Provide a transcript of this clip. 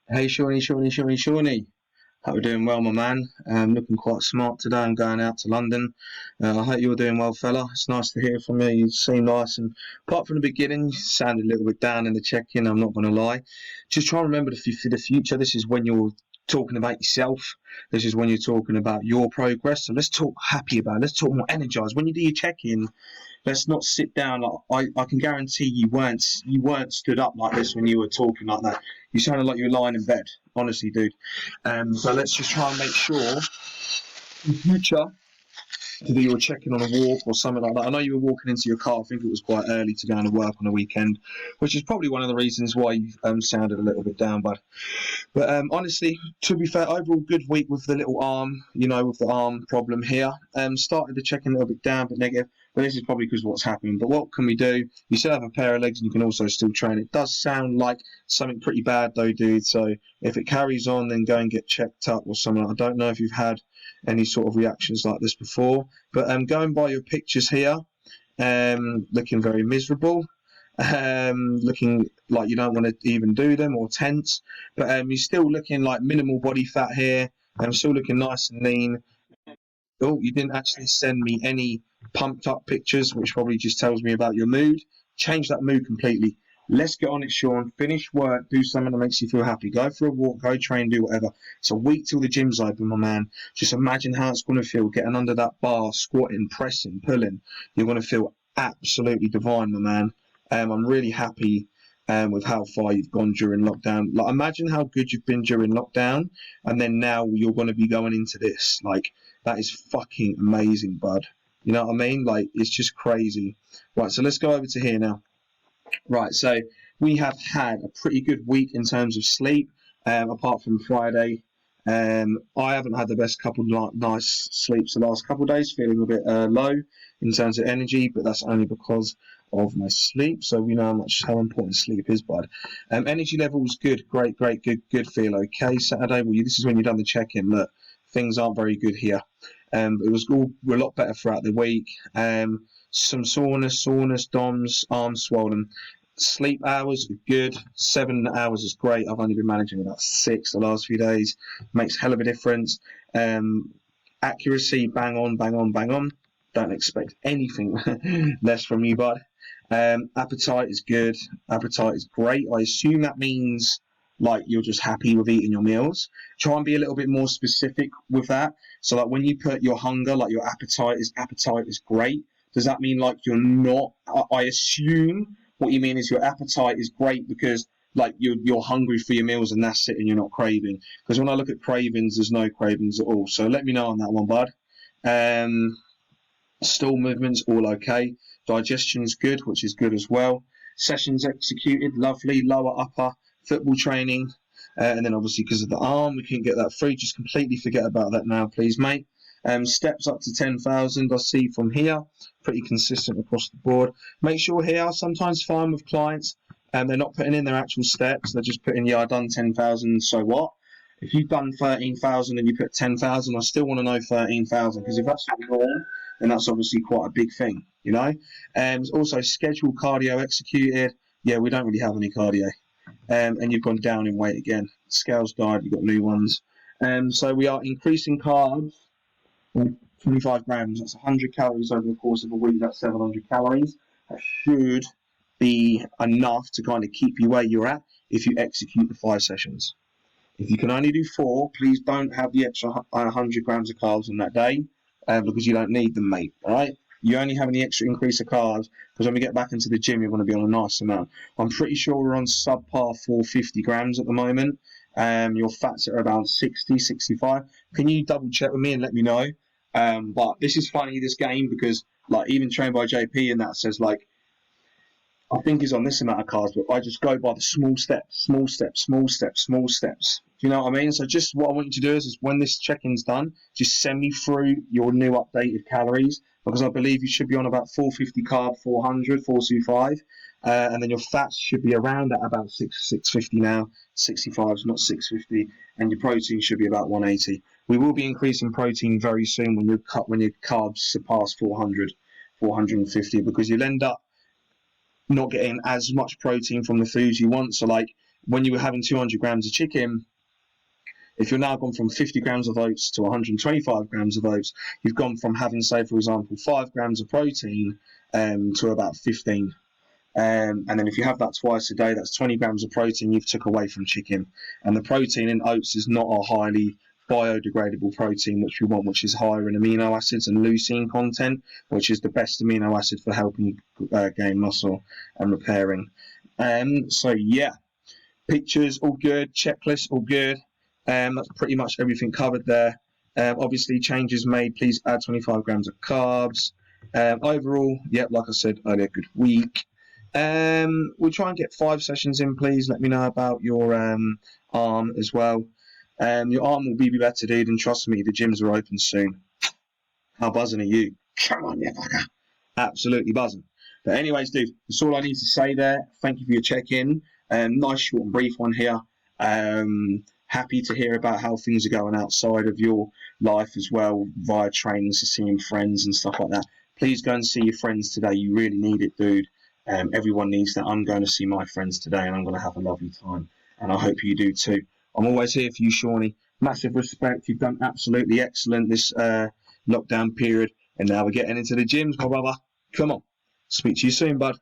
Hey, Shawnee. Hope you're doing well, my man. Looking quite smart today. I'm going out to London. I hope you're doing well, fella. It's nice to hear from you. You seem nice, and apart from the beginning, you sounded a little bit down in the check-in. I'm not going to lie. Just try and remember for the future. This is when you're talking about yourself. This is when you're talking about your progress. So let's talk happy about it. Let's talk more energized. When you do your check-in, let's not sit down. I can guarantee you weren't stood up like this when you were talking like that. You sounded like you were lying in bed, honestly, dude. So let's just try and make sure in future to do your checking on a walk or something like that. I know you were walking into your car. I think it was quite early to go into work on a weekend, which is probably one of the reasons why you sounded a little bit down, bud. But honestly, to be fair, overall good week with the little arm, with the arm problem here. Started the check-in a little bit down, but negative. But this is probably because of what's happening. But what can we do? You still have a pair of legs and you can also still train. It does sound like something pretty bad though, dude. So if it carries on, then go and get checked up or something. I don't know if you've had any sort of reactions like this before. But going by your pictures here, looking very miserable. Looking like you don't want to even do them or tense, but you're still looking like minimal body fat here. I'm still looking nice and lean. Oh, you didn't actually send me any pumped up pictures, which probably just tells me about your mood. Change that mood completely. Let's get on it, Sean. Finish work, do something that makes you feel happy. Go for a walk, go train, do whatever. It's a week till the gym's open, my man. Just imagine how it's going to feel getting under that bar, squatting, pressing, pulling. You're going to feel absolutely divine, my man. I'm really happy with how far you've gone during lockdown. Like, imagine how good you've been during lockdown, and then now you're going to be going into this. Like, that is fucking amazing, bud. You know what I mean? Like, it's just crazy. Right, so let's go over to here now. Right, so we have had a pretty good week in terms of sleep, apart from Friday. I haven't had the best couple nice sleeps the last couple of days, feeling a bit low in terms of energy, but that's only because of my sleep. So we know how important sleep is, bud. Energy levels good, great, good feel. Okay, Saturday. Well, this is when you've done the check-in. Look, things aren't very good here. It was all a lot better throughout the week. Some soreness, DOMS, arms swollen. Sleep hours are good. 7 hours is great. I've only been managing about 6 the last few days. Makes a hell of a difference. Accuracy, bang on. Don't expect anything less from you, bud. Appetite is good. Appetite is great. I assume that means like you're just happy with eating your meals. Try and be a little bit more specific with that. So like when you put your hunger, like your appetite is great. Does that mean like you're not? I assume what you mean is your appetite is great because like you're hungry for your meals and that's it, and you're not craving. Because when I look at cravings, there's no cravings at all. So let me know on that one, bud. Um, Stool movements all okay. Digestion's good, which is good as well. Sessions executed, lovely. Lower, upper, football training. And then obviously because of the arm, we couldn't get that through. Just completely forget about that now, please, mate. Steps up to 10,000, I see from here. Pretty consistent across the board. Make sure here, sometimes fine with clients, they're not putting in their actual steps. They're just putting, yeah, I've done 10,000, so what? If you've done 13,000 and you put 10,000, I still want to know 13,000, because if that's wrong, then that's obviously quite a big thing, you know? And also scheduled cardio executed. Yeah, we don't really have any cardio. And you've gone down in weight again. Scales died, you've got new ones. So we are increasing carbs, 25 grams. That's 100 calories over the course of a week. That's 700 calories. That should be enough to kind of keep you where you're at if you execute the 5 sessions. If you can only do 4, please don't have the extra 100 grams of carbs on that day because you don't need them, mate. All right? You only have any extra increase of carbs because when we get back into the gym, you're going to be on a nice amount. I'm pretty sure we're on subpar 450 grams at the moment. Your fats are around 60, 65. Can you double check with me and let me know? But this is funny, this game, because like even trained by JP and that says like I think he's on this amount of carbs, but I just go by the small steps. Do you know what I mean? So just what I want you to do is when this check-in's done, just send me through your new updated calories, because I believe you should be on about 450 carb, 400, 425, and then your fats should be around at about 650 now, 65, not 650, and your protein should be about 180. We will be increasing protein very soon when your carbs surpass 400, 450, because you'll end up not getting as much protein from the foods you want. So like when you were having 200 grams of chicken, if you're now gone from 50 grams of oats to 125 grams of oats, you've gone from having, say, for example, 5 grams of protein to about 15. And then if you have that twice a day, that's 20 grams of protein you've took away from chicken. And the protein in oats is not a highly biodegradable protein, which we want, which is higher in amino acids and leucine content, which is the best amino acid for helping gain muscle and repairing. So yeah, pictures all good, checklist all good. That's pretty much everything covered there. Obviously, changes made. Please add 25 grams of carbs. Overall, yep, like I said earlier, good week. We'll try and get 5 sessions in, please. Let me know about your arm as well. Your arm will be better, dude, and trust me, the gyms are open soon. How buzzing are you? Come on, you fucker. Absolutely buzzing. But anyways, dude, that's all I need to say there. Thank you for your check-in. Nice, short and brief one here. Happy to hear about how things are going outside of your life as well, via trains, to seeing friends and stuff like that. Please go and see your friends today. You really need it, dude. Everyone needs that. I'm going to see my friends today, and I'm going to have a lovely time. And I hope you do too. I'm always here for you, Shawnee. Massive respect. You've done absolutely excellent this lockdown period. And now we're getting into the gyms, my brother. Come on. Speak to you soon, bud.